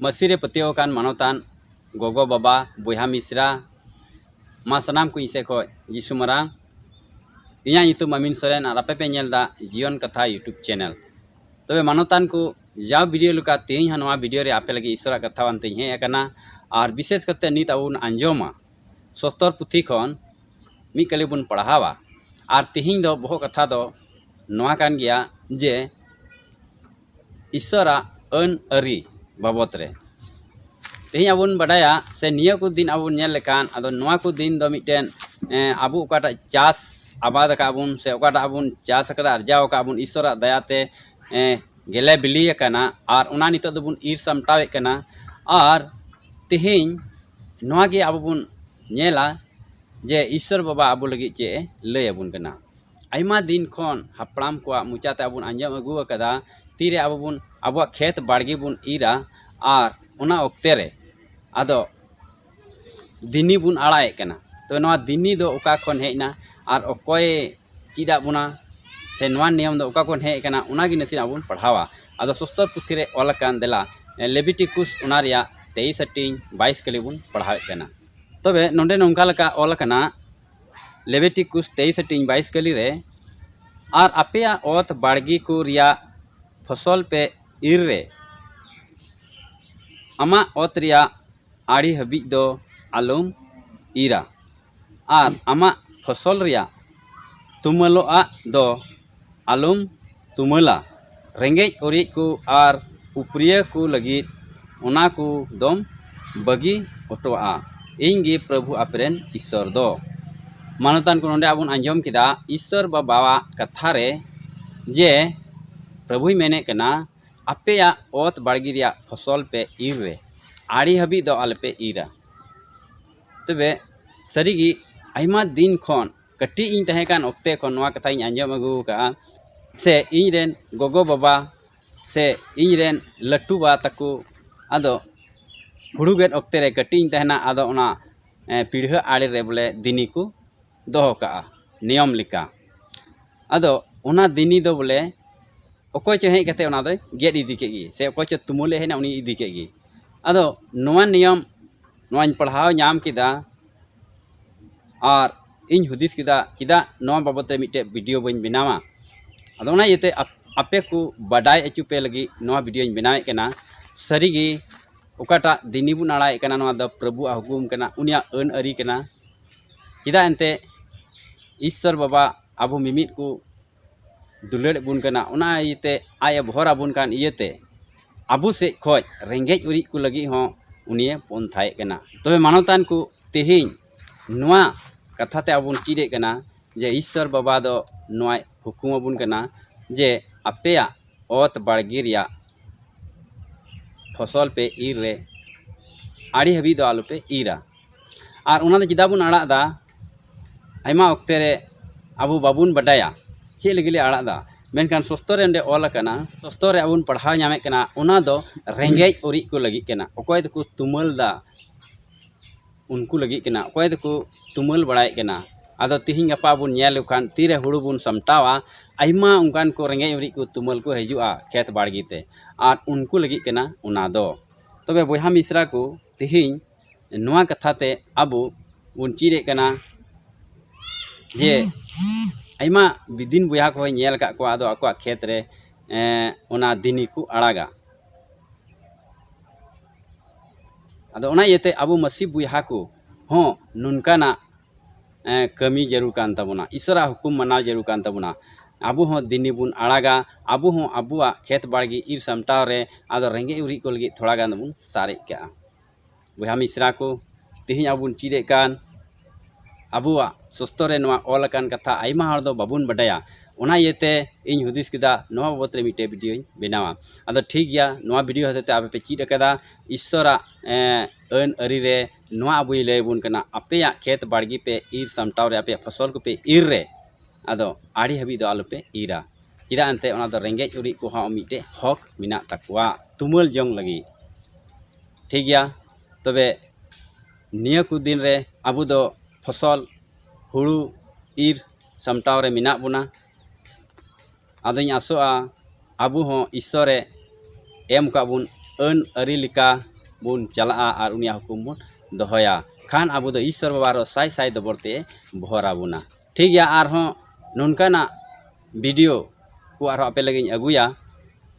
मसीरे पतियोकान मानवतान गोगो बाबा बोहा मिश्रा मा सनाम को इसे खो यीशु मरांग इया यूट्यूब अमीन सोरेन और आपे पे नेलदा जीवन कथा यूट्यूब चैनल तबे मानवतान को जाव वीडियो लुका तेई हनवा वीडियो रे आपे लगी ईश्वर कथा वानते हे एकना और विशेष करते नित अबुन अंजोमा सस्तर पुथी खन मी कली बुन पढ़ावा और तिहिं दो बहु कथा दो नवा कान गया जे ईश्वरा अन अरी बाबत रे तेही अबुन बडाया से निया को दिन अबुन नेल लेकान अदो नवा को दिन दो मिटेन अबु ओकाटा चास आबाद का अबुन से ओकाटा अबुन चास कदा अर्जाव का अबुन ईश्वरा दयाते गेले बिली कना और उना नितो दबुन ईर सामटावे कना और तिहिं नवा गे अबुन नेला जे ईश्वर बाबा अबु लगी चे लय अबुन कना आइमा दिन खन हापड़ाम को मुचाते अबुन अंजम अगु कदा तीरे अबुन अबुआ खेत बाड़गी बुन ईरा और उना ओक्ते रे आदो दिनी बुन आड़ाए कना तो नवा दिनी दो ओका खन हेना और ओकोय चिदा बुना से नवा नियम दो ओका खन हे कना उना गी नसी अबुन पढ़ावा आदो सस्तर पुथी रे ओलकान देला लेविटिकुस उना रिया 23-22 कली बुन पढ़ावे कना तबे नोंडे नोंका लका ओलकना लेविटिकुस 23-22 कली रे और आपेया ओत बाड़गी को रिया फसल पे इर रे आमा ओत रिया आड़ी हबी दो आलुम इरा और आमा फसल रिया तुमलोआ दो आलुम तुमला रेंगेज ओरिज को और उपरिय को लगी उना को दम बगी ओटोआ इंगी प्रभु आपरेन ईश्वर दो मानवतान को नोंडे आबुन अंजम किदा ईश्वर बाबा कथा रे जे प्रभु मेने कना आपेया ओत बाड़गी रिया फसल पे इर रे आड़ी हबी दो आले पे इरा तबे सरीगी आइमा दिन खन कटी इन तहे कान ओक्ते खन नवा कथा इन अंजम अगु का से इन रेन गोगो बाबा से इन रेन लट्टू बा तकु आदो हुड़ू गेट ओक्ते रे कटी इन तहना आदो ओना पीढ़ा आड़े रे बोले दिनी को दोहो का नियम लिका आदो ओना दिनी दो बोले ओकोय चो हेज कते ओना दो गेट इदी के गी से ओकोय चो तुमुले हेना उनी इदी के गी आदो नवा नियम नवाñ पढ़ाव नाम किदा और इन हुदिस किदा चिदा नवा बाबत रे मिटे वीडियो बन बनावा आदो ओना येते आपे को बाडाय अचु पे लगी नवा वीडियो बनावे कना सरीगी ओकाटा दिनी बुन आड़ाए कना नवा द प्रभु हुकुम कना उनिया अन अरी कना चिदा एनते ईश्वर बाबा अबु मिमित को दुलड़ बुन कना उना इते आय भोर अबुन कान इयते अबु से खोज रेंगेज उरी को लगी हो उनिए पोंथाए कना तबे मानवतान को तेहिं नवा कथाते अबुन चिदे कना जे ईश्वर बाबा दो नवा हुकुम अबुन कना जे आपेया ओत बाड़गी रिया फसल पे इर रे आड़ी हबी दो आलू पे इरा और उना दो चिदा बुन आड़ा दा आइमा ओक्ते रे अबु बाबुन बडाया चे लगिले आड़ा दा मेनकान सस्तर रे ओल कना सस्तर रे अबुन पढ़ाव नामे कना उना दो रेंगेज ओरी को लगी कना ओकोय दो तुमल दा उनको लगी कना ओकोय दो तुमल बड़ाय कना आदो तिहिं गपा बुन नेल खान तीरे हुड़ू बुन समटावा आइमा उनकान को रेंगेज ओरी को तुमल को हजुआ खेत बाड़गी ते और उनको लगी कना उना दो तबे बोहा मिश्रा को तिहिं नवा कथाते अबु बुन चिरे कना जे आइमा बिदिन बोहा को नेल का को आदो आको खेत रे ओना दिनी को आड़ागा आदो ओना येते अबु मसी बोहा को हो नुनकाना कमी जरूर कान तबुना ईश्वरा हुकुम मनाव जरूर कान तबुना अबु हो दिनी बुन आड़ागा अबु हो अबुआ खेत बाड़गी इर सामटाव रे आदो रेंगे उरी को लगी थोड़ा गान बुन सारे का बोहा मिश्रा को तिहिं अबुन चिरे कान अबुआ सस्तरे नवा ओल कान कथा आइमा हर दो बाबुन बडाया ओना येते इन हुदिस किदा नवा बाबत रे मिटे वीडियो बनावा आदो ठीक गया नवा वीडियो हते आपे पे चिद कदा ईश्वरा अन अरी रे नवा अबुई ले बुन कना आपेया खेत बाड़गी पे इर सामटाव रे आपेया फसल को पे इर रे आदो आड़ी हबी दो आलू पे इरा चिदा अंते ओना दो रेंगेज उरी को हा मिटे हक मिना तकवा तुमल जंग लगी ठीक गया तबे निया को दिन रे अबु दो फसल हुड़ू इर सामटाव रे मिना बुना आदों आसोआ अबु हो ईश्वरे एम का बुन अन अरी लेका बुन चला और उनिया हुकुम बुन दोहया खान अब दो ईश्वर बाबा साई साई दबरते भरा बुना ठीक गया आरहों नोनकाना वीडियो को आरहों आपे लगे अगुया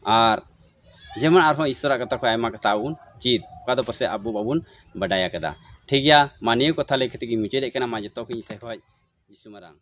और जेमन आरहों ईश्वर कथा को आयमा कथा बुन चीत का दो पसे अब बाबुन बडाया कदा ठीक गया मानियो कथा लेके मुचाद मा जतो को जिसु मारांग।